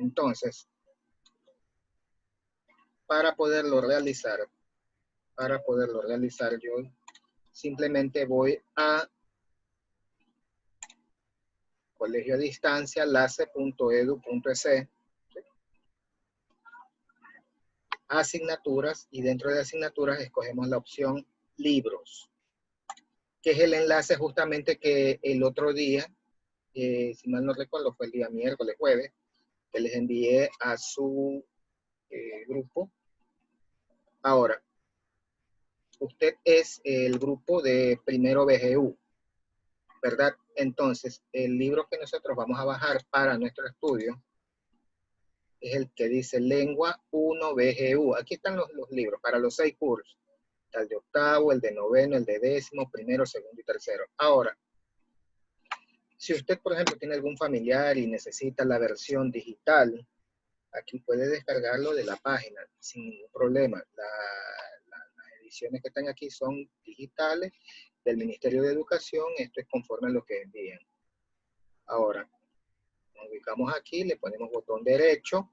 Entonces, para poderlo realizar yo simplemente voy a colegio a distancia, lace.edu.es, asignaturas, y dentro de asignaturas escogemos la opción libros, que es el enlace justamente que el otro día, si mal no recuerdo, fue el día miércoles, jueves, que les envié a su grupo. Ahora, usted es el grupo de primero BGU, ¿verdad? Entonces, el libro que nosotros vamos a bajar para nuestro estudio es el que dice Lengua 1 BGU. Aquí están los libros para los 6 cursos. Está el de octavo, el de noveno, el de décimo, primero, segundo y tercero. Ahora, si usted, por ejemplo, tiene algún familiar y necesita la versión digital, aquí puede descargarlo de la página sin ningún problema. Las ediciones que están aquí son digitales del Ministerio de Educación. Esto es conforme a lo que envían. Ahora, nos ubicamos aquí, le ponemos botón derecho,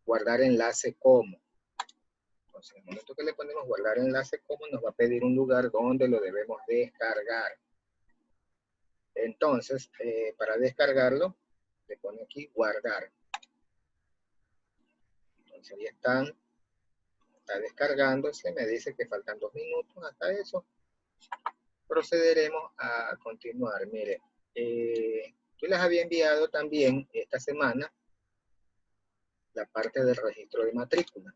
guardar enlace como. Entonces, en el momento que le ponemos guardar enlace como, nos va a pedir un lugar donde lo debemos descargar. Entonces, para descargarlo, le pone aquí guardar. Entonces, ahí está descargándose, me dice que faltan 2 minutos hasta eso. Procederemos a continuar. Mire, yo les había enviado también esta semana la parte del registro de matrícula.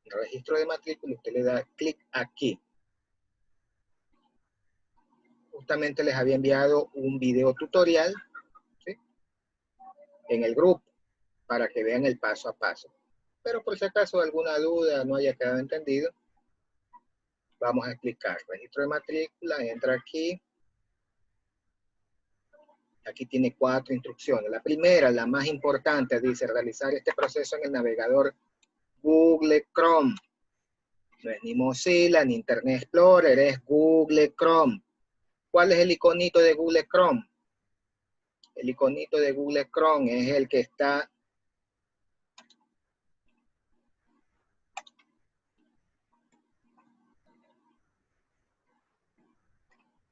El registro de matrícula, usted le da clic aquí. Justamente les había enviado un video tutorial, ¿sí?, en el grupo para que vean el paso a paso. Pero por si acaso alguna duda no haya quedado entendido, vamos a explicar. Registro de matrícula, entra aquí. Aquí tiene 4 instrucciones. La primera, la más importante, dice realizar este proceso en el navegador Google Chrome. No es ni Mozilla, ni Internet Explorer, es Google Chrome. ¿Cuál es el iconito de Google Chrome? El iconito de Google Chrome es el que está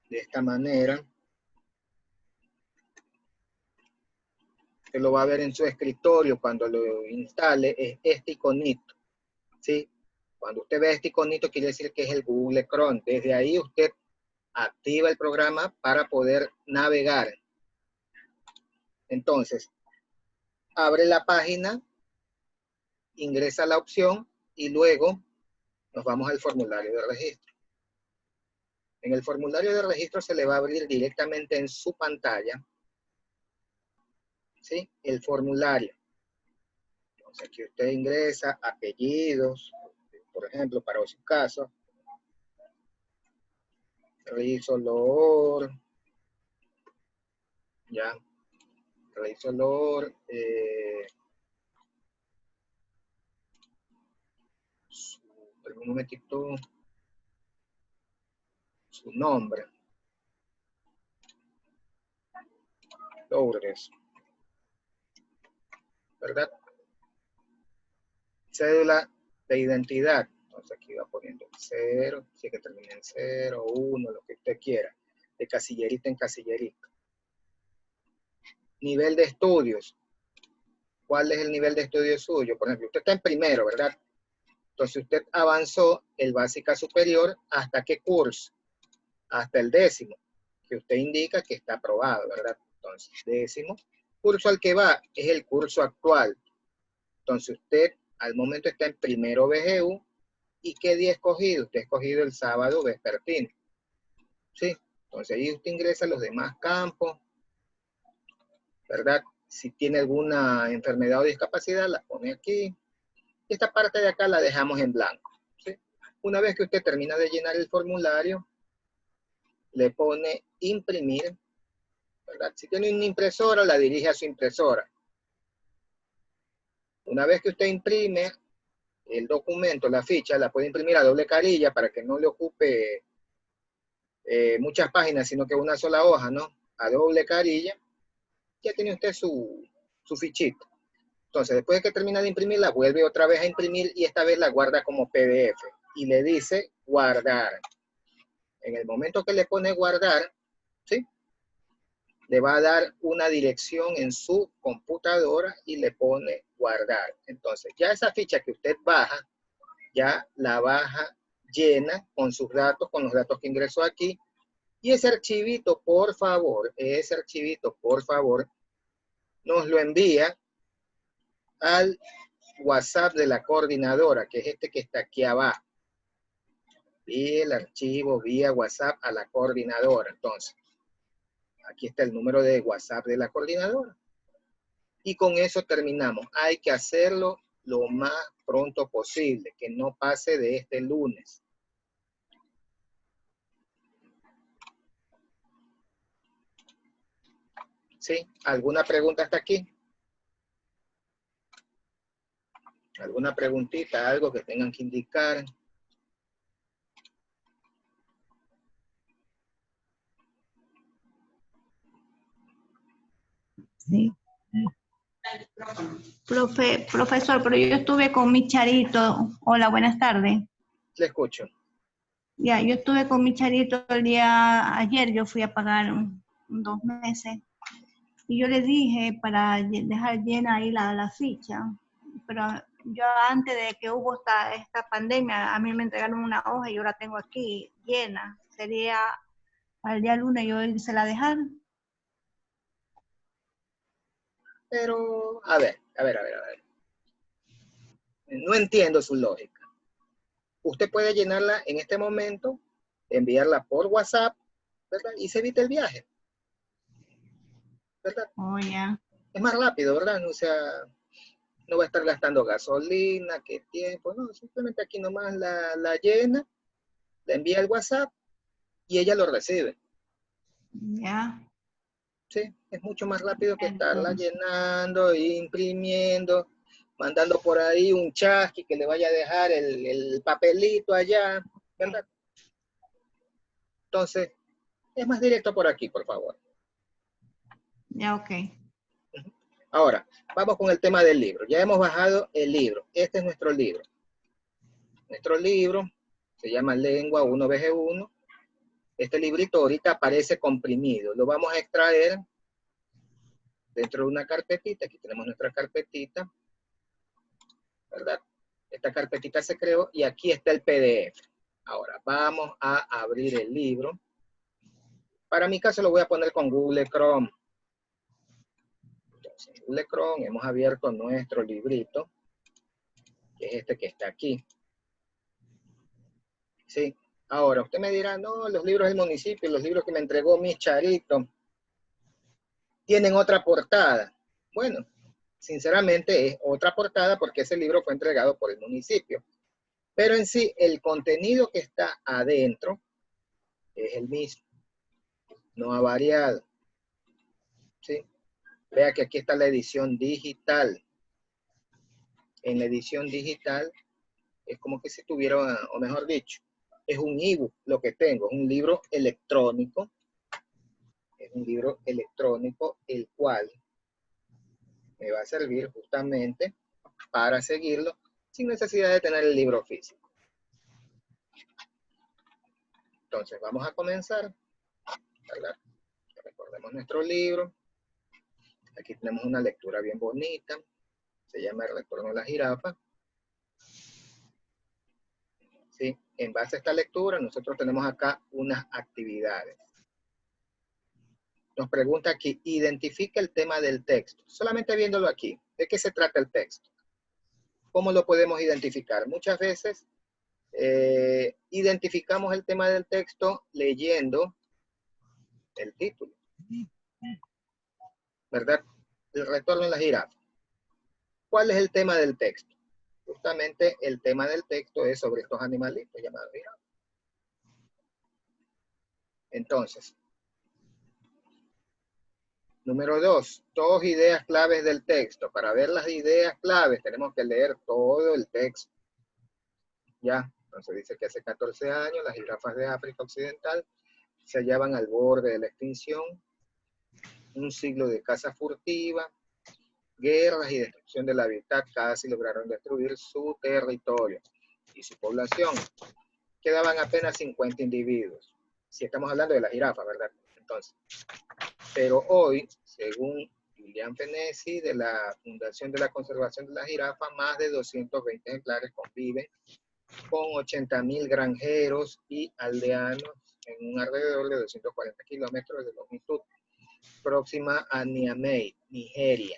de esta manera. Usted lo va a ver en su escritorio cuando lo instale, es este iconito, ¿sí? Cuando usted ve este iconito quiere decir que es el Google Chrome. Desde ahí usted activa el programa para poder navegar. Entonces, abre la página, ingresa la opción y luego nos vamos al formulario de registro. En el formulario de registro se le va a abrir directamente en su pantalla, ¿sí?, el formulario. Entonces aquí usted ingresa apellidos, por ejemplo, para su caso, Rizolor, ya, Rizolor, un momentito, su nombre, Lourdes, ¿verdad? Cédula de identidad. Entonces aquí va poniendo 0, si que termina en 0, 1, lo que usted quiera, de casillerito en casillerito. Nivel de estudios. ¿Cuál es el nivel de estudio suyo? Por ejemplo, usted está en primero, ¿verdad? Entonces usted avanzó el básica superior, ¿hasta qué curso? Hasta el 10º, que usted indica que está aprobado, ¿verdad? Entonces, 10º. Curso al que va es el curso actual. Entonces usted al momento está en primero BGU. ¿Y qué día escogido? Usted ha escogido el sábado vespertino, ¿sí? Entonces ahí usted ingresa a los demás campos, ¿verdad? Si tiene alguna enfermedad o discapacidad, la pone aquí. Y esta parte de acá la dejamos en blanco, ¿sí? Una vez que usted termina de llenar el formulario, le pone imprimir, ¿verdad? Si tiene una impresora, la dirige a su impresora. Una vez que usted imprime el documento, la ficha, la puede imprimir a doble carilla para que no le ocupe muchas páginas, sino que una sola hoja, ¿no? A doble carilla, ya tiene usted su fichita. Entonces, después de que termina de imprimirla, vuelve otra vez a imprimir y esta vez la guarda como PDF. Y le dice guardar. En el momento que le pone guardar, ¿sí? Le va a dar una dirección en su computadora y le pone guardar. Entonces, ya esa ficha que usted baja, ya la baja llena con sus datos, con los datos que ingresó aquí. Y ese archivito, por favor, nos lo envía al WhatsApp de la coordinadora, que es este que está aquí abajo. Y el archivo vía WhatsApp a la coordinadora. Entonces, aquí está el número de WhatsApp de la coordinadora. Y con eso terminamos. Hay que hacerlo lo más pronto posible, que no pase de este lunes. ¿Sí? ¿Alguna pregunta hasta aquí? ¿Alguna preguntita, algo que tengan que indicar? Sí. Profesor, pero yo estuve con mi Charito. Hola, buenas tardes. Le escucho. Ya, yo estuve con mi Charito el día ayer, yo fui a pagar 2 meses. Y yo le dije para dejar llena ahí la ficha. Pero yo antes de que hubo esta pandemia, a mí me entregaron una hoja y yo la tengo aquí llena. Sería al día lunes yo se la dejar. Pero, a ver. No entiendo su lógica. Usted puede llenarla en este momento, enviarla por WhatsApp, ¿verdad? Y se evita el viaje, ¿verdad? Oh, ya. Es más rápido, ¿verdad? O sea, no va a estar gastando gasolina, qué tiempo, no, simplemente aquí nomás la llena, la envía al WhatsApp y ella lo recibe. Ya. Sí, es mucho más rápido que estarla Entonces, llenando, imprimiendo, mandando por ahí un chasqui que le vaya a dejar el papelito allá, ¿verdad? Entonces, es más directo por aquí, por favor. ya, ok. Ahora, vamos con el tema del libro. Ya hemos bajado el libro. Este es nuestro libro. Nuestro libro se llama Lengua 1BG1. Este librito ahorita aparece comprimido. Lo vamos a extraer dentro de una carpetita. Aquí tenemos nuestra carpetita, ¿verdad? Esta carpetita se creó y aquí está el PDF. Ahora, vamos a abrir el libro. Para mi caso lo voy a poner con Google Chrome. Entonces, en Google Chrome hemos abierto nuestro librito, que es este que está aquí. ¿Sí? Ahora, usted me dirá, no, los libros del municipio, los libros que me entregó mi Charito, tienen otra portada. Bueno, sinceramente es otra portada porque ese libro fue entregado por el municipio. Pero en sí, el contenido que está adentro es el mismo. No ha variado. ¿Sí? Vea que aquí está la edición digital. En la edición digital es como que si tuviera, o mejor dicho, es un ebook lo que tengo, es un libro electrónico. Es un libro electrónico el cual me va a servir justamente para seguirlo sin necesidad de tener el libro físico. Entonces vamos a comenzar, ¿verdad? Recordemos nuestro libro. Aquí tenemos una lectura bien bonita. Se llama El retorno de la jirafa. ¿Sí? En base a esta lectura, nosotros tenemos acá unas actividades. Nos pregunta aquí, identifica el tema del texto. Solamente viéndolo aquí, ¿de qué se trata el texto? ¿Cómo lo podemos identificar? Muchas veces identificamos el tema del texto leyendo el título, ¿verdad? El retorno de la jirafa. ¿Cuál es el tema del texto? Justamente el tema del texto es sobre estos animalitos llamados jirafas. Entonces, número 2, 2 ideas claves del texto. Para ver las ideas claves tenemos que leer todo el texto. ¿Ya? Entonces dice que hace 14 años las jirafas de África Occidental se hallaban al borde de la extinción, un siglo de caza furtiva, guerras y destrucción del hábitat casi lograron destruir su territorio y su población. Quedaban apenas 50 individuos. Si estamos hablando de la jirafa, ¿verdad? Entonces, pero hoy, según Julián Fenesi, de la Fundación de la Conservación de la Jirafa, más de 220 ejemplares conviven con 80.000 granjeros y aldeanos en un alrededor de 240 kilómetros de longitud, próxima a Niamey, Nigeria.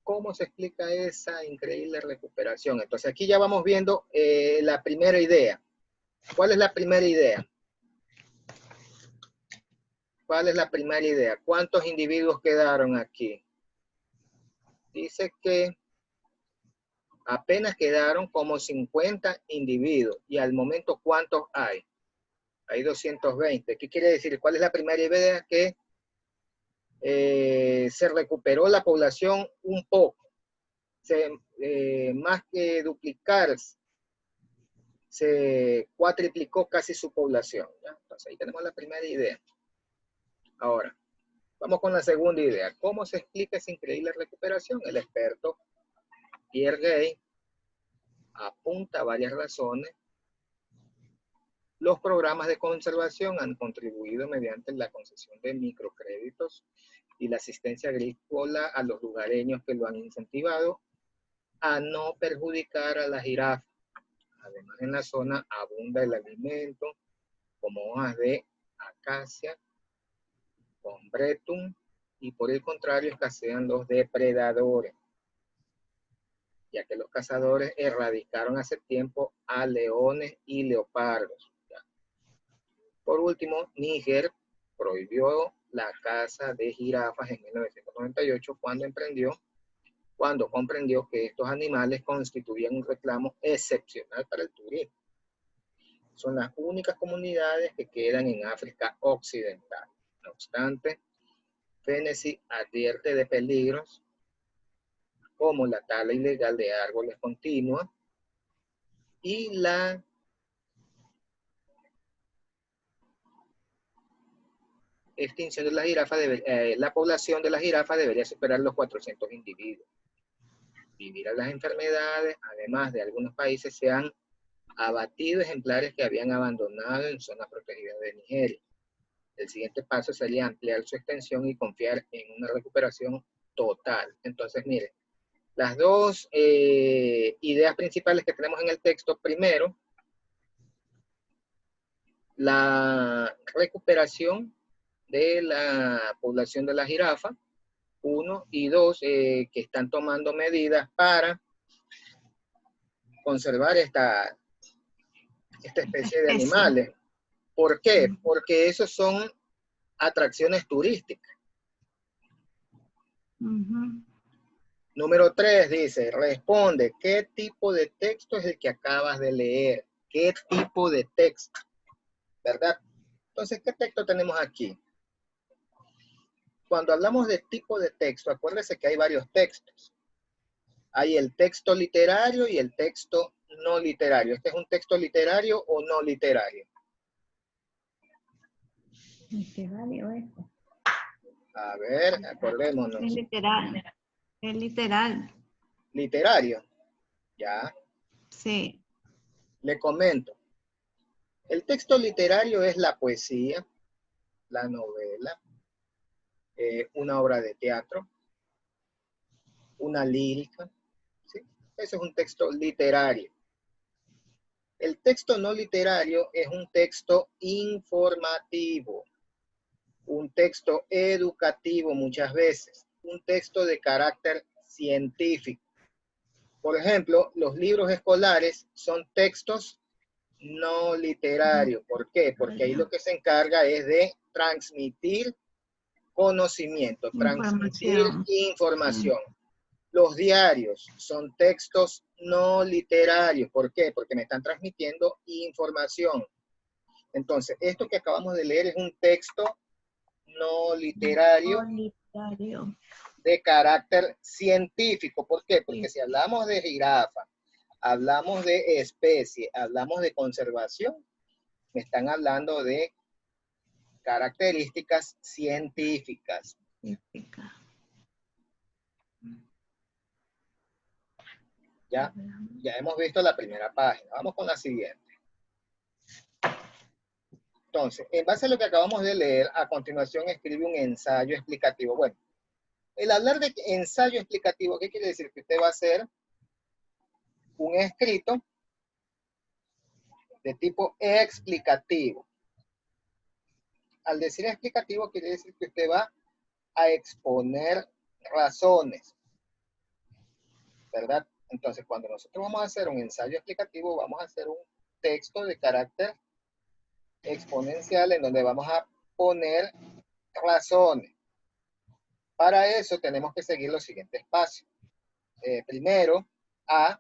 ¿Cómo se explica esa increíble recuperación? Entonces aquí ya vamos viendo la primera idea. ¿Cuál es la primera idea? ¿Cuál es la primera idea? ¿Cuántos individuos quedaron aquí? Dice que apenas quedaron como 50 individuos. Y al momento, ¿cuántos hay? Hay 220. ¿Qué quiere decir? ¿Cuál es la primera idea? Que se recuperó la población un poco. Más que duplicarse, se cuatriplicó casi su población, ¿ya? Entonces ahí tenemos la primera idea. Ahora, vamos con la segunda idea. ¿Cómo se explica esa increíble recuperación? El experto Pierre Gay apunta a varias razones. Los programas de conservación han contribuido mediante la concesión de microcréditos y la asistencia agrícola a los lugareños que lo han incentivado a no perjudicar a la jirafa. Además, en la zona abunda el alimento como hojas de acacia, combretum, y por el contrario escasean los depredadores, ya que los cazadores erradicaron hace tiempo a leones y leopardos. Por último, Níger prohibió la caza de jirafas en 1998 cuando comprendió que estos animales constituían un reclamo excepcional para el turismo. Son las únicas comunidades que quedan en África Occidental. No obstante, Fenesi advierte de peligros como la tala ilegal de árboles continua y la extinción de la jirafa, la población de la jirafa debería superar los 400 individuos. Debido a las enfermedades, además de algunos países, se han abatido ejemplares que habían abandonado en zonas protegidas de Nigeria. El siguiente paso sería ampliar su extensión y confiar en una recuperación total. Entonces, miren, las dos ideas principales que tenemos en el texto. Primero, la recuperación de la población de la jirafa. 1 y 2, que están tomando medidas para conservar esta especie de animales. ¿Por qué? Porque esos son atracciones turísticas. Número 3 dice, responde, ¿qué tipo de texto es el que acabas de leer? ¿Qué tipo de texto? ¿Verdad? Entonces, ¿qué texto tenemos aquí? Cuando hablamos de tipo de texto, acuérdense que hay varios textos. Hay el texto literario y el texto no literario. ¿Este es un texto literario o no literario? Literario, esto. A ver, acordémonos. Es literal. Es literal. Literario. Ya. Sí. Le comento. El texto literario es la poesía, la novela, una obra de teatro, una lírica. ¿Sí? Ese es un texto literario. El texto no literario es un texto informativo, un texto educativo muchas veces, un texto de carácter científico. Por ejemplo, los libros escolares son textos no literarios. ¿Por qué? Porque ahí lo que se encarga es de transmitir conocimiento, transmitir información. Los diarios son textos no literarios. ¿Por qué? Porque me están transmitiendo información. Entonces, esto que acabamos de leer es un texto no literario, de carácter científico. ¿Por qué? Porque si hablamos de jirafa, hablamos de especie, hablamos de conservación, me están hablando de características científicas. Explica. Ya hemos visto la primera página. Vamos con la siguiente. Entonces, en base a lo que acabamos de leer, a continuación escribe un ensayo explicativo. Bueno, el hablar de ensayo explicativo, ¿qué quiere decir? Que usted va a hacer un escrito de tipo explicativo. Al decir explicativo, quiere decir que usted va a exponer razones, ¿verdad? Entonces, cuando nosotros vamos a hacer un ensayo explicativo, vamos a hacer un texto de carácter exponencial en donde vamos a poner razones. Para eso tenemos que seguir los siguientes pasos. Primero, A,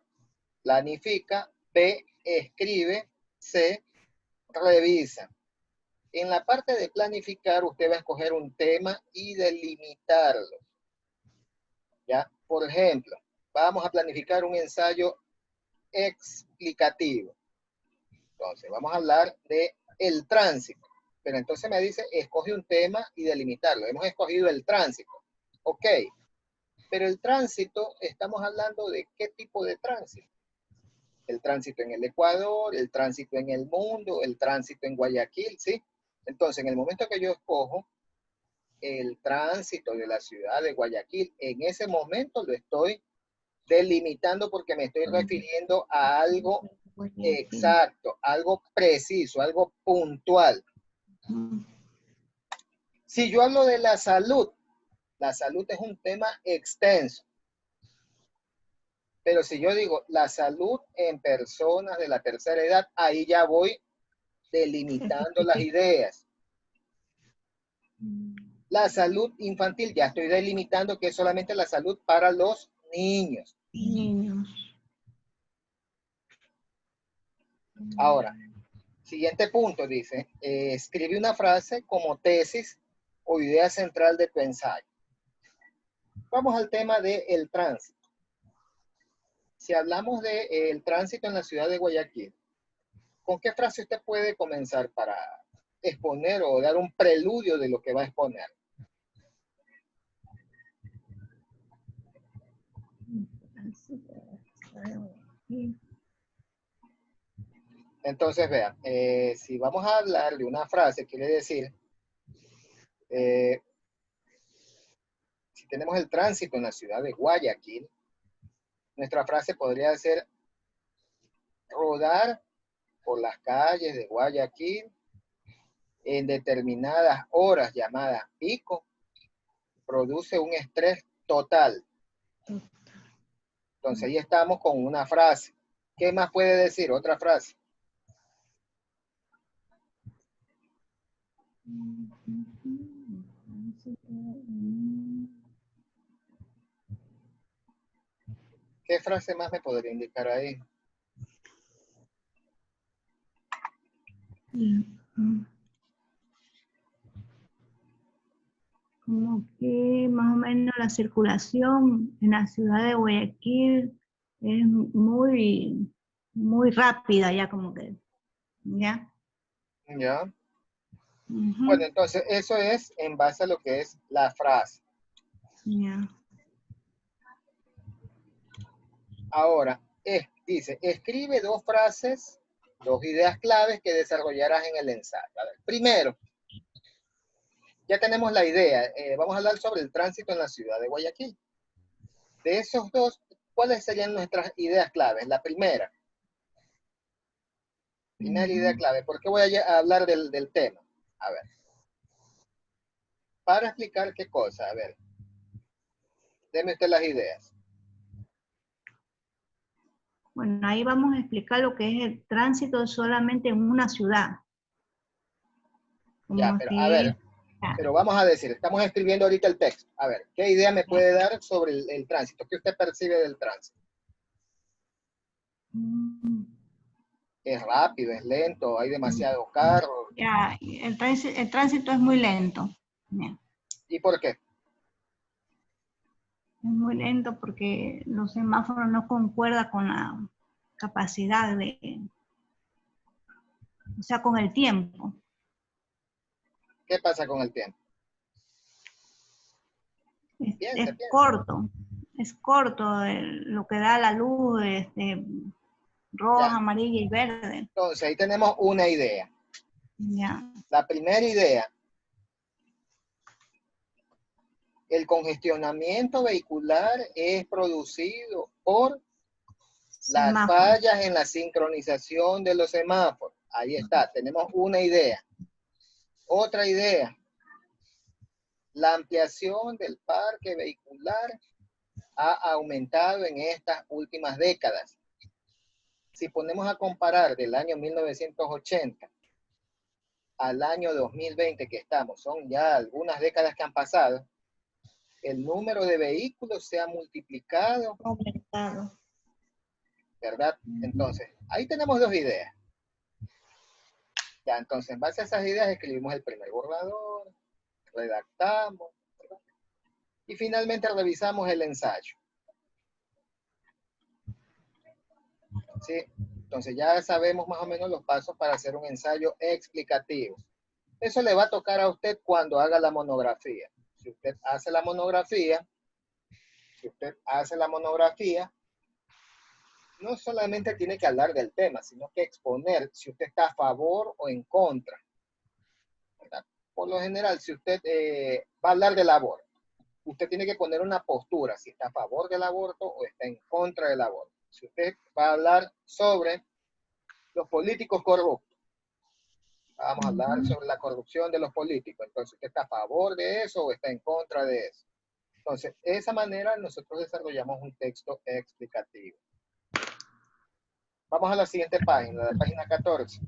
planifica. B, escribe. C, revisa. En la parte de planificar, usted va a escoger un tema y delimitarlo. ¿Ya? Por ejemplo, vamos a planificar un ensayo explicativo. Entonces, vamos a hablar de el tránsito. Pero entonces me dice, escoge un tema y delimitarlo. Hemos escogido el tránsito. Ok. Pero el tránsito, estamos hablando de qué tipo de tránsito. El tránsito en el Ecuador, el tránsito en el mundo, el tránsito en Guayaquil, ¿sí? Entonces, en el momento que yo escojo el tránsito de la ciudad de Guayaquil, en ese momento lo estoy delimitando porque me estoy refiriendo a algo exacto, algo preciso, algo puntual. Si yo hablo de la salud es un tema extenso. Pero si yo digo la salud en personas de la tercera edad, ahí ya voy delimitando las ideas. La salud infantil, ya estoy delimitando que es solamente la salud para los niños. Ahora, siguiente punto dice, escribe una frase como tesis o idea central de tu ensayo. Vamos al tema del tránsito. Si hablamos del tránsito en la ciudad de Guayaquil, ¿con qué frase usted puede comenzar para exponer o dar un preludio de lo que va a exponer? Entonces, vean, si vamos a hablar de una frase, quiere decir, si tenemos el tránsito en la ciudad de Guayaquil, nuestra frase podría ser rodar por las calles de Guayaquil en determinadas horas llamadas pico, produce un estrés total. Entonces ahí estamos con una frase. ¿Qué más puede decir? Otra frase. ¿Qué frase más me podría indicar ahí? Como que más o menos la circulación en la ciudad de Guayaquil es muy rápida ya como que, ¿ya? ¿Ya? Bueno, entonces eso es en base a lo que es la frase. Ya. Ahora, dice, escribe dos frases, dos ideas claves que desarrollarás en el ensayo. A ver, primero, ya tenemos la idea. Vamos a hablar sobre el tránsito en la ciudad de Guayaquil. De esos dos, ¿cuáles serían nuestras ideas claves? La primera idea clave. ¿Por qué voy a hablar del tema? A ver. Para explicar qué cosa. A ver. Deme usted las ideas. Bueno, ahí vamos a explicar lo que es el tránsito solamente en una ciudad. Ya, pero a ver, pero vamos a decir, estamos escribiendo ahorita el texto. A ver, ¿qué idea me puede dar sobre el tránsito? ¿Qué usted percibe del tránsito? Es rápido, es lento, hay demasiados carros. Ya, el tránsito es muy lento. Ya. ¿Y por qué? Es muy lento porque los semáforos no concuerdan con la capacidad o sea, con el tiempo. ¿Qué pasa con el tiempo? Piensa, piensa. Es corto lo que da la luz, roja, Ya. amarilla y verde. Entonces, ahí tenemos una idea. Ya. La primera idea, el congestionamiento vehicular es producido por las Semáforo. fallas en la sincronización de los semáforos. Ahí está, tenemos una idea. Otra idea, la ampliación del parque vehicular ha aumentado en estas últimas décadas. Si ponemos a comparar del año 1980 al año 2020 que estamos, son ya algunas décadas que han pasado, el número de vehículos se ha multiplicado, Aumentado. ¿verdad? Entonces, ahí tenemos dos ideas. Ya, entonces, en base a esas ideas escribimos el primer borrador, redactamos, ¿verdad? Y finalmente revisamos el ensayo. ¿Sí? Entonces ya sabemos más o menos los pasos para hacer un ensayo explicativo. Eso le va a tocar a usted cuando haga la monografía. Si usted hace la monografía, no solamente tiene que hablar del tema, sino que exponer si usted está a favor o en contra, ¿verdad? Por lo general, si usted va a hablar del aborto, usted tiene que poner una postura, si está a favor del aborto o está en contra del aborto. Si usted va a hablar sobre los políticos corruptos, vamos a hablar sobre la corrupción de los políticos, entonces, ¿usted está a favor de eso o está en contra de eso? Entonces, de esa manera nosotros desarrollamos un texto explicativo. Vamos a la siguiente página, la página 14.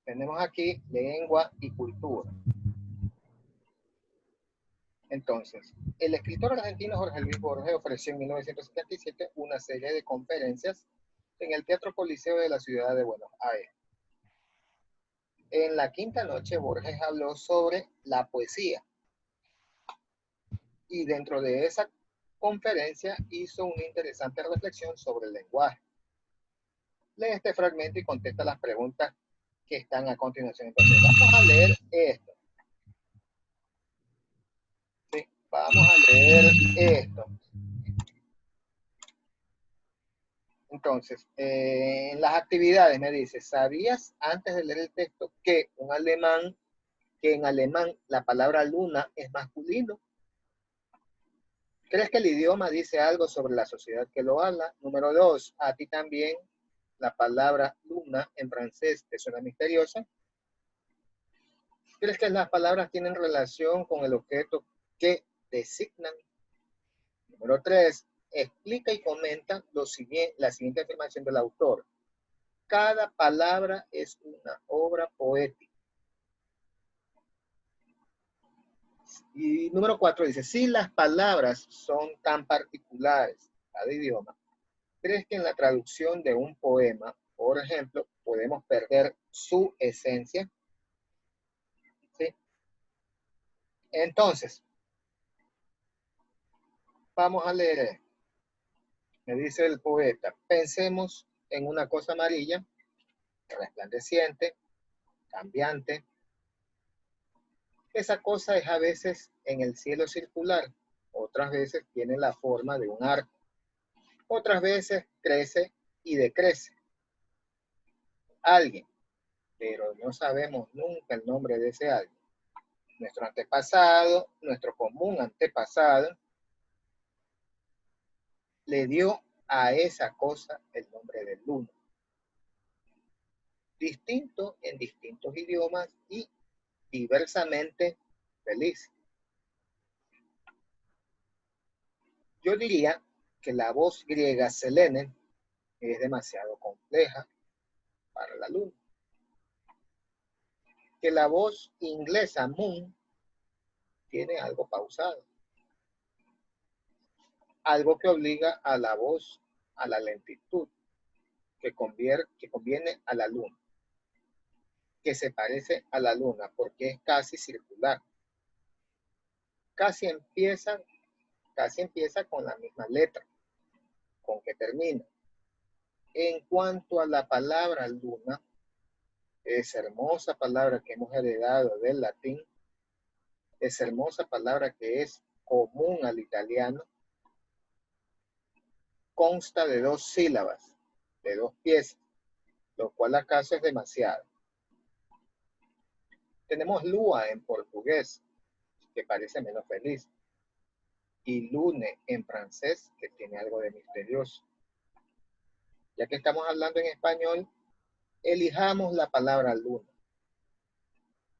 Tenemos aquí lengua y cultura. Entonces, el escritor argentino Jorge Luis Borges ofreció en 1977 una serie de conferencias en el Teatro Coliseo de la ciudad de Buenos Aires. En la quinta noche, Borges habló sobre la poesía. Y dentro de esa conferencia hizo una interesante reflexión sobre el lenguaje. Lee este fragmento y contesta las preguntas que están a continuación. Entonces, vamos a leer esto. ¿Sí? Vamos a leer esto. Entonces, en las actividades me dice, ¿sabías antes de leer el texto que en alemán la palabra luna es masculino? ¿Crees que el idioma dice algo sobre la sociedad que lo habla? Número 2, ¿a ti también la palabra luna en francés te suena misteriosa? ¿Crees que las palabras tienen relación con el objeto que designan? Número 3, explica y comenta la siguiente afirmación del autor. Cada palabra es una obra poética. Y número 4 dice, si las palabras son tan particulares cada idioma, ¿crees que en la traducción de un poema, por ejemplo, podemos perder su esencia? ¿Sí? Entonces, vamos a leer esto. Me dice el poeta, pensemos en una cosa amarilla, resplandeciente, cambiante. Esa cosa es a veces en el cielo circular, otras veces tiene la forma de un arco, otras veces crece y decrece. Alguien, pero no sabemos nunca el nombre de ese alguien. Nuestro antepasado, nuestro común antepasado, le dio a esa cosa el nombre de luna. Distinto en distintos idiomas y diversamente feliz. Yo diría que la voz griega Selene es demasiado compleja para la luna. Que la voz inglesa Moon tiene algo pausado. Algo que obliga a la voz a la lentitud que conviene a la luna. Que se parece a la luna porque es casi circular. Casi empieza con la misma letra con que termina. En cuanto a la palabra luna, esa hermosa palabra que hemos heredado del latín, esa hermosa palabra que es común al italiano, consta de 2 sílabas, de 2 piezas, lo cual acaso es demasiado. Tenemos lua en portugués, que parece menos feliz, y lune en francés, que tiene algo de misterioso. Ya que estamos hablando en español, elijamos la palabra luna.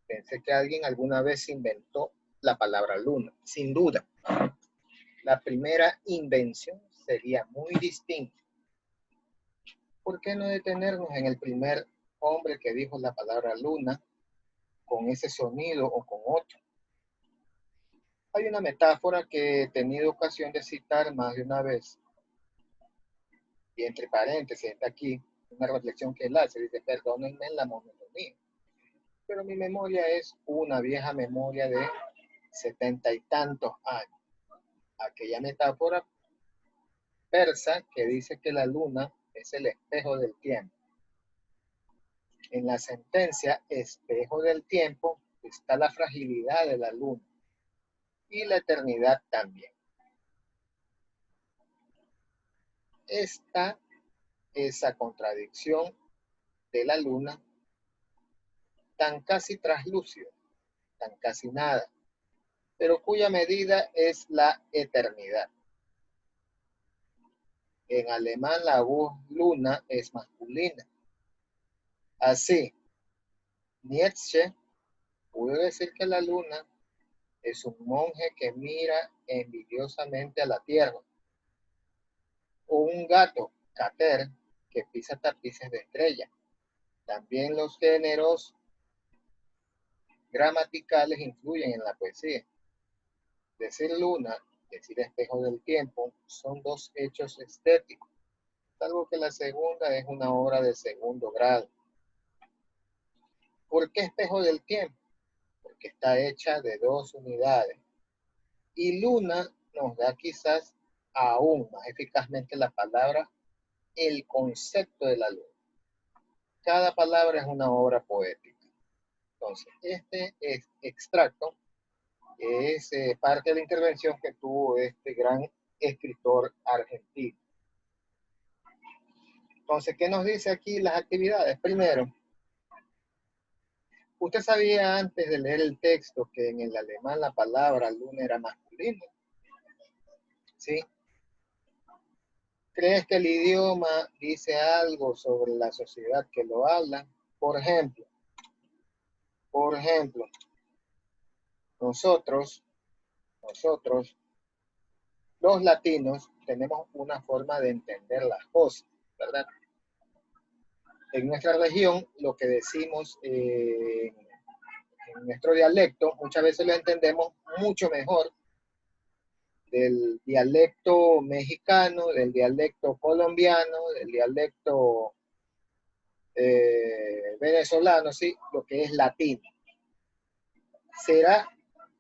Pensé que alguien alguna vez inventó la palabra luna, sin duda. La primera invención sería muy distinta. ¿Por qué no detenernos en el primer hombre que dijo la palabra luna con ese sonido o con otro? Hay una metáfora que he tenido ocasión de citar más de una vez, y entre paréntesis está aquí una reflexión que él hace, dice, perdónenme la monotonía, pero mi memoria es una vieja memoria de 70 y tantos años. Aquella metáfora persa que dice que la luna es el espejo del tiempo. En la sentencia espejo del tiempo está la fragilidad de la luna y la eternidad también. Esa contradicción de la luna tan casi traslúcida, tan casi nada, pero cuya medida es la eternidad. En alemán la voz luna es masculina. Así, Nietzsche pudo decir que la luna es un monje que mira envidiosamente a la tierra, o un gato, cater, que pisa tapices de estrella. También los géneros gramaticales influyen en la poesía. Decir luna, decir espejo del tiempo, son 2 hechos estéticos, salvo que la segunda es una obra de segundo grado. ¿Por qué espejo del tiempo? Porque está hecha de 2 unidades. Y luna nos da quizás aún más eficazmente la palabra, el concepto de la luna. Cada palabra es una obra poética. Entonces, este extracto es parte de la intervención que tuvo este gran escritor argentino. Entonces, ¿qué nos dice aquí las actividades? Primero, ¿usted sabía antes de leer el texto que en el alemán la palabra luna era masculina? ¿Sí? ¿Crees que el idioma dice algo sobre la sociedad que lo habla? Por ejemplo, nosotros, los latinos, tenemos una forma de entender las cosas, ¿verdad? En nuestra región, lo que decimos en nuestro dialecto, muchas veces lo entendemos mucho mejor del dialecto mexicano, del dialecto colombiano, del dialecto venezolano, ¿sí? Lo que es latino. Será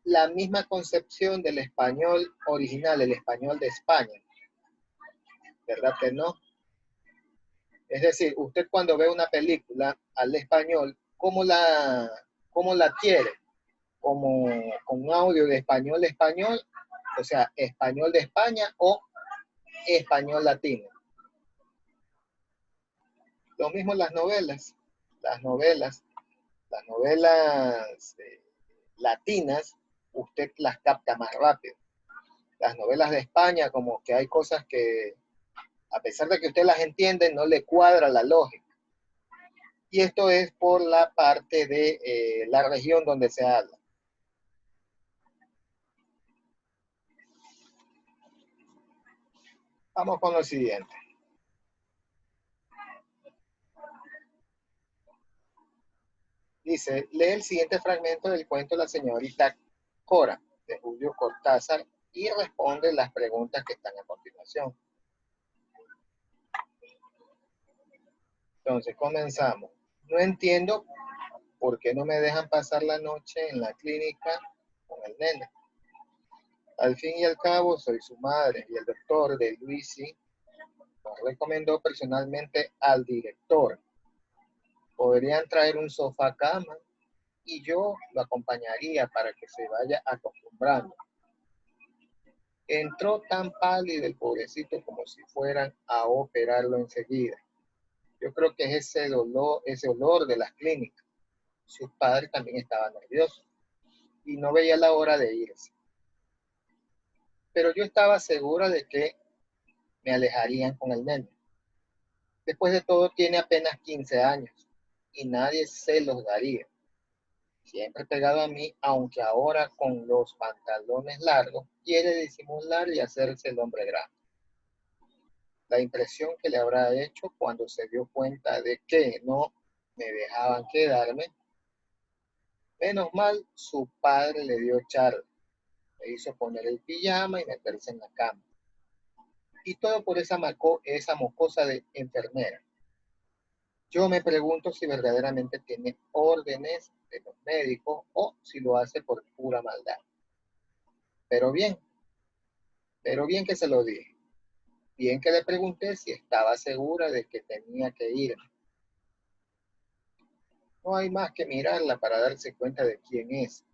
la misma concepción del español original, el español de España, ¿verdad que no? Es decir, usted cuando ve una película al español, ¿cómo la quiere? Como con un audio de español, o sea, español de España o español latino. Lo mismo las novelas. Las novelas latinas, usted las capta más rápido. Las novelas de España, como que hay cosas que, a pesar de que usted las entiende, no le cuadra la lógica. Y esto es por la parte de la región donde se habla. Vamos con lo siguiente. Dice, lee el siguiente fragmento del cuento La señorita Cora, de Julio Cortázar, y responde las preguntas que están a continuación. Entonces, comenzamos. No entiendo por qué no me dejan pasar la noche en la clínica con el nene. Al fin y al cabo, soy su madre y el doctor de Luisi nos recomendó personalmente al director. ¿Podrían traer un sofá cama? y yo lo acompañaría para que se vaya acostumbrando. Entró tan pálido el pobrecito como si fueran a operarlo enseguida. Yo creo que es ese olor de las clínicas. Sus padres también estaban nerviosos y no veía la hora de irse. Pero yo estaba segura de que me alejarían con el nene. Después de todo, tiene apenas 15 años y nadie se los daría. Siempre pegado a mí, aunque ahora con los pantalones largos, quiere disimular y hacerse el hombre grande. La impresión que le habrá hecho cuando se dio cuenta de que no me dejaban quedarme. Menos mal, su padre le dio charla. Me hizo poner el pijama y meterse en la cama. Y todo por esa mocosa de enfermera. Yo me pregunto si verdaderamente tiene órdenes de los médicos o si lo hace por pura maldad. Pero bien que se lo dije. Bien que le pregunté si estaba segura de que tenía que ir. No hay más que mirarla para darse cuenta de quién es,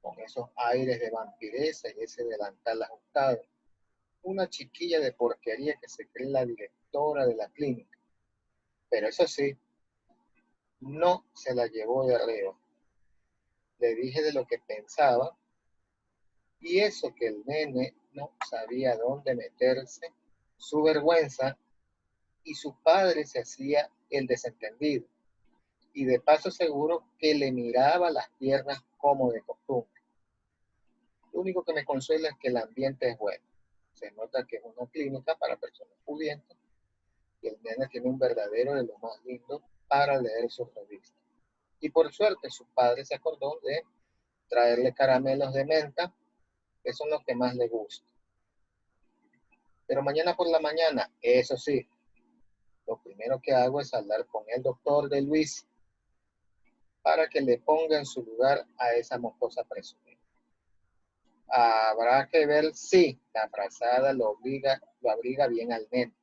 con esos aires de vampireza y ese delantal ajustado. Una chiquilla de porquería que se cree la directora de la clínica. Pero eso sí, no se la llevó de arriba. Le dije de lo que pensaba y eso que el nene no sabía dónde meterse, su vergüenza, y su padre se hacía el desentendido. Y de paso seguro que le miraba las piernas como de costumbre. Lo único que me consuela es que el ambiente es bueno. Se nota que es una clínica para personas pudientes y el nene tiene un verdadero de lo más lindo para leer sus revistas. Y por suerte su padre se acordó de traerle caramelos de menta, que son los que más le gustan. Pero mañana por la mañana, eso sí, lo primero que hago es hablar con el doctor de Luis para que le ponga en su lugar a esa mocosa presumida. Habrá que ver si la frazada lo abriga bien al nene.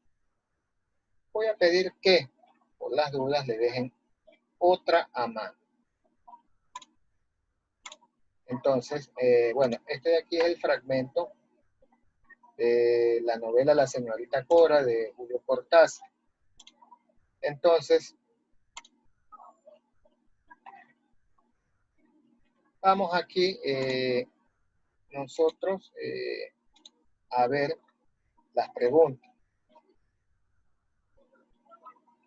Voy a pedir que, por las dudas, le dejen otra a mano. Entonces, bueno, este de aquí es el fragmento de la novela La señorita Cora de Julio Cortázar. Entonces, vamos aquí nosotros a ver las preguntas.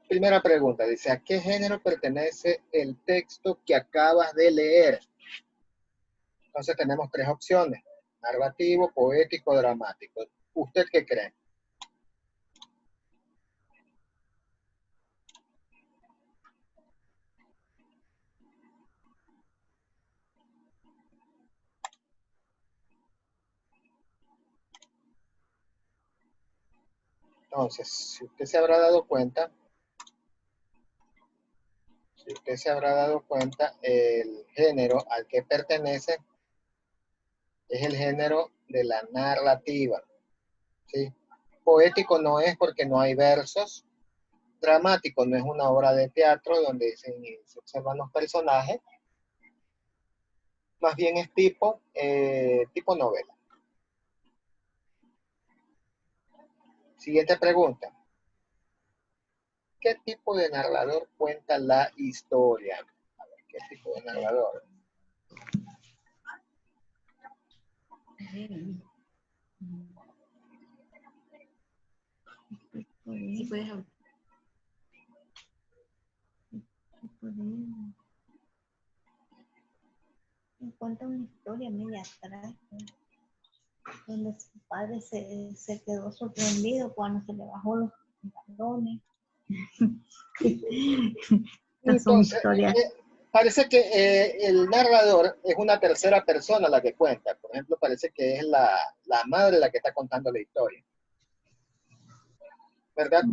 Primera pregunta, dice, ¿a qué género pertenece el texto que acabas de leer? Entonces tenemos tres opciones, narrativo, poético, dramático. ¿Usted qué cree? Entonces, si usted se habrá dado cuenta, el género al que pertenece es el género de la narrativa, ¿sí? Poético no es porque no hay versos. Dramático no es una obra de teatro donde se observan los personajes. Más bien es tipo novela. Siguiente pregunta. ¿Qué tipo de narrador cuenta la historia? A ver, ¿qué tipo de narrador? Sí, puedes hablar. Cuenta una historia media atrás, donde su padre se quedó sorprendido cuando se le bajó los pantalones. Entonces, parece que el narrador es una tercera persona la que cuenta. Por ejemplo, parece que es la madre la que está contando la historia. ¿Verdad?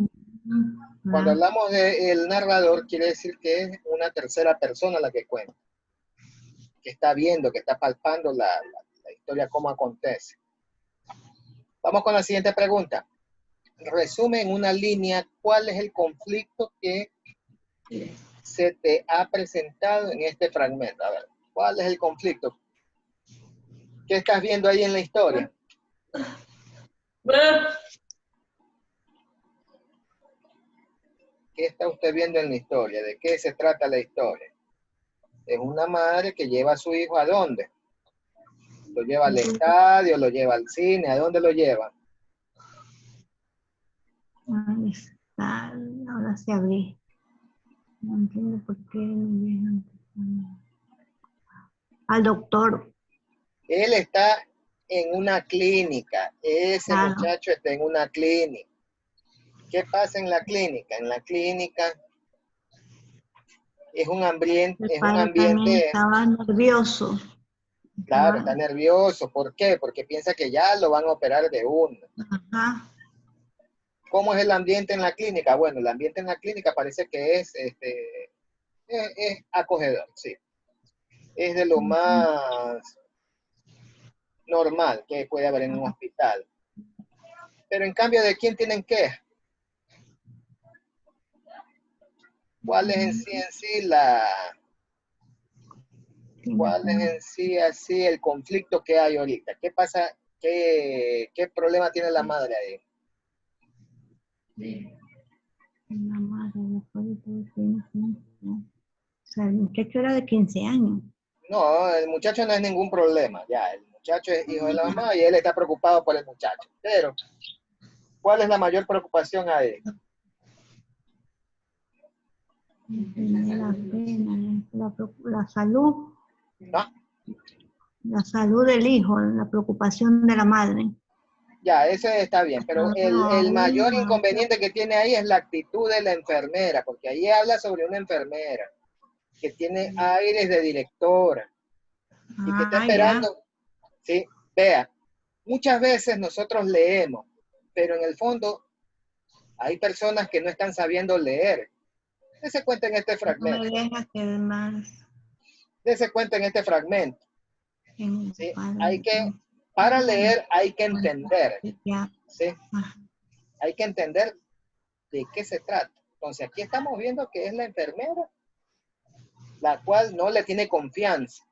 Cuando hablamos del narrador, quiere decir que es una tercera persona la que cuenta. Que está viendo, que está palpando la historia, cómo acontece. Vamos con la siguiente pregunta. Resume en una línea cuál es el conflicto que se te ha presentado en este fragmento? A ver, ¿cuál es el conflicto? ¿Qué estás viendo ahí en la historia? ¿Qué está usted viendo en la historia? ¿De qué se trata la historia? Es una madre que lleva a su hijo ¿a dónde? Lo lleva al estadio, lo lleva al cine, ¿a dónde lo lleva? Ahí está, ahora se abrí. No entiendo por qué me dejan. Al doctor. Él está en una clínica. Ese Claro. muchacho está en una clínica. ¿Qué pasa en la clínica? En la clínica es un ambiente, El padre también estaba nervioso. claro, está nervioso. ¿Por qué? Porque piensa que ya lo van a operar de uno. Ajá. ¿Cómo es el ambiente en la clínica? Bueno, el ambiente en la clínica parece que es acogedor, sí. Es de lo más normal que puede haber en un hospital. Pero en cambio, ¿de quién tienen queja? ¿Cuál es en sí así el conflicto que hay ahorita? ¿Qué pasa? ¿Qué problema tiene la madre ahí? La madre, después de todo tiempo. O sea, el muchacho era de 15 años. No, el muchacho no es ningún problema, ya, el muchacho es hijo de la mamá y él está preocupado por el muchacho. Pero, ¿cuál es la mayor preocupación ahí? La pena, la salud. ¿No? La salud del hijo, la preocupación de la madre. Ya, eso está bien, pero el mayor inconveniente que tiene ahí es la actitud de la enfermera, porque ahí habla sobre una enfermera que tiene aires de directora y que está esperando, ¿sí? Vea, muchas veces nosotros leemos, pero en el fondo hay personas que no están sabiendo leer. Dese cuenta en este fragmento. No me deja que más. Dese cuenta en este fragmento. ¿Sí? Para leer hay que entender. ¿Sí? Hay que entender de qué se trata. Entonces aquí estamos viendo que es la enfermera, la cual no le tiene confianza.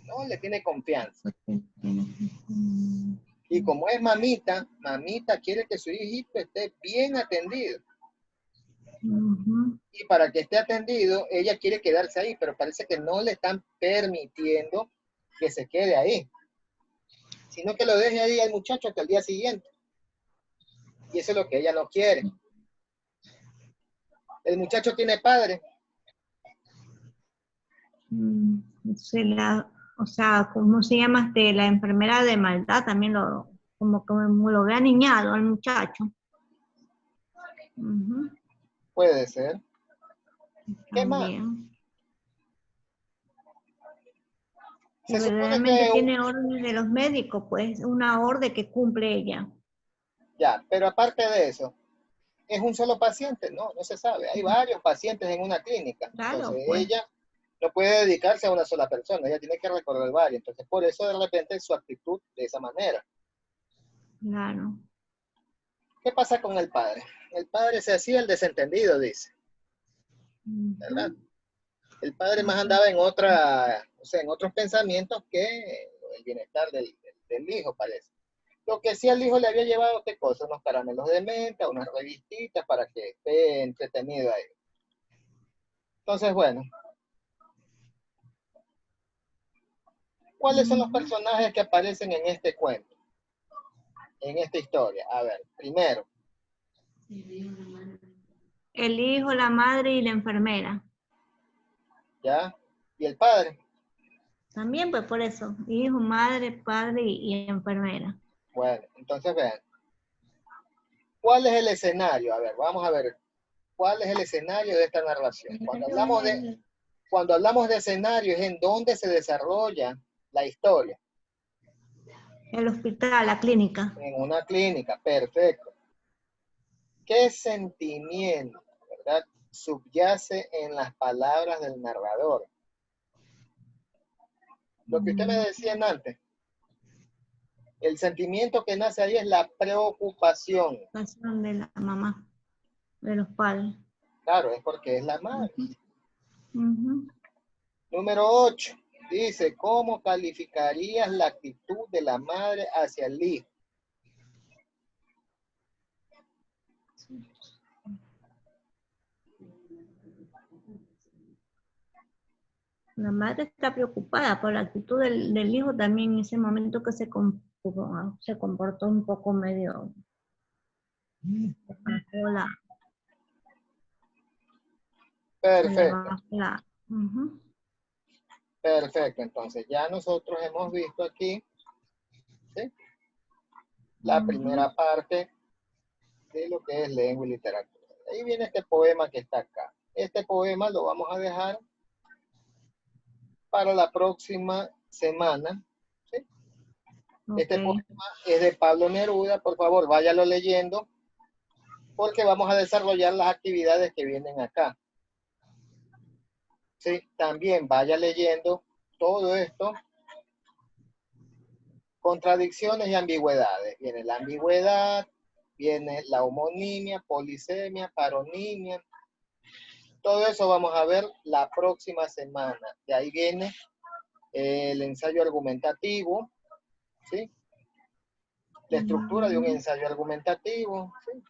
No le tiene confianza. Y como es mamita, mamita quiere que su hijito esté bien atendido. Y para que esté atendido, ella quiere quedarse ahí, pero parece que no le están permitiendo que se quede ahí, sino que lo deje ahí al muchacho hasta el día siguiente. Y eso es lo que ella no quiere. El muchacho tiene padre. O sea, ¿cómo se llama? La enfermera de maldad también como lo ve aniñado al muchacho. Puede ser. ¿Qué más? Se verdaderamente tiene órdenes de los médicos, pues una orden que cumple ella. Ya, pero aparte de eso, ¿es un solo paciente? No, no se sabe. Hay varios pacientes en una clínica. Claro, entonces pues. ella no puede dedicarse a una sola persona, ella tiene que recorrer varios. Entonces por eso de repente su actitud de esa manera. Claro. ¿Qué pasa con el padre? El padre se hacía el desentendido, dice. ¿Verdad? El padre más andaba en otros pensamientos que el bienestar del hijo, parece. Lo que sí al hijo le había llevado, ¿qué cosa? Unos caramelos de menta, unas revistitas para que esté entretenido ahí. Entonces, bueno. ¿Cuáles son los personajes que aparecen en este cuento? En esta historia. A ver, primero. El hijo, la madre y la enfermera. ¿Ya? ¿Y el padre? También, pues por eso. Hijo, madre, padre y enfermera. Bueno, entonces vean. ¿Cuál es el escenario? A ver, vamos a ver. ¿Cuál es el escenario de esta narración? Cuando hablamos de escenario es en donde se desarrolla la historia. El hospital, la clínica. En una clínica, perfecto. ¿Qué sentimiento, verdad, subyace en las palabras del narrador? Lo que usted me decía antes. El sentimiento que nace ahí es la preocupación. De la mamá, de los padres. Claro, es porque es la madre. Ujú. Número 8. Dice, ¿cómo calificarías la actitud de la madre hacia el hijo? La madre está preocupada por la actitud del hijo también en ese momento que se comportó un poco medio. Hola. Perfecto. Ujú. Perfecto. Entonces ya nosotros hemos visto aquí, ¿sí?, la primera parte de lo que es lengua y literatura. Ahí viene este poema que está acá. Este poema lo vamos a dejar para la próxima semana, ¿sí? Este Okay. poema es de Pablo Neruda. Por favor, váyalo leyendo, porque vamos a desarrollar las actividades que vienen acá. Sí, también vaya leyendo todo esto, contradicciones y ambigüedades. Viene la ambigüedad, viene la homonimia, polisemia, paronimia. Todo eso vamos a ver la próxima semana. De ahí viene el ensayo argumentativo, ¿sí? La estructura de un ensayo argumentativo, ¿sí?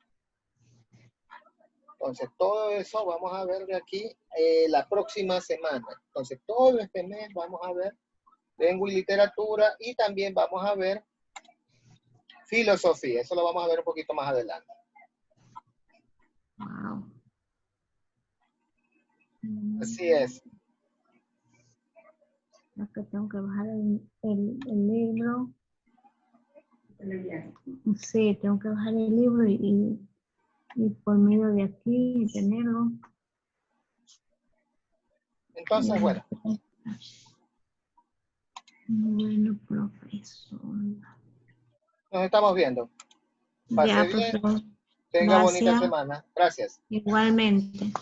Entonces, todo eso vamos a ver de aquí la próxima semana. Entonces, todo este mes vamos a ver lengua y literatura, y también vamos a ver filosofía. Eso lo vamos a ver un poquito más adelante. Wow. Así es. Acá tengo que bajar el libro. Sí, tengo que bajar el libro y por medio de aquí tenerlo. Entonces, bueno. Bueno, profesor. Nos estamos viendo. Pase Ya, bien. profesor. Tenga bonita Gracias. semana. Gracias. Igualmente.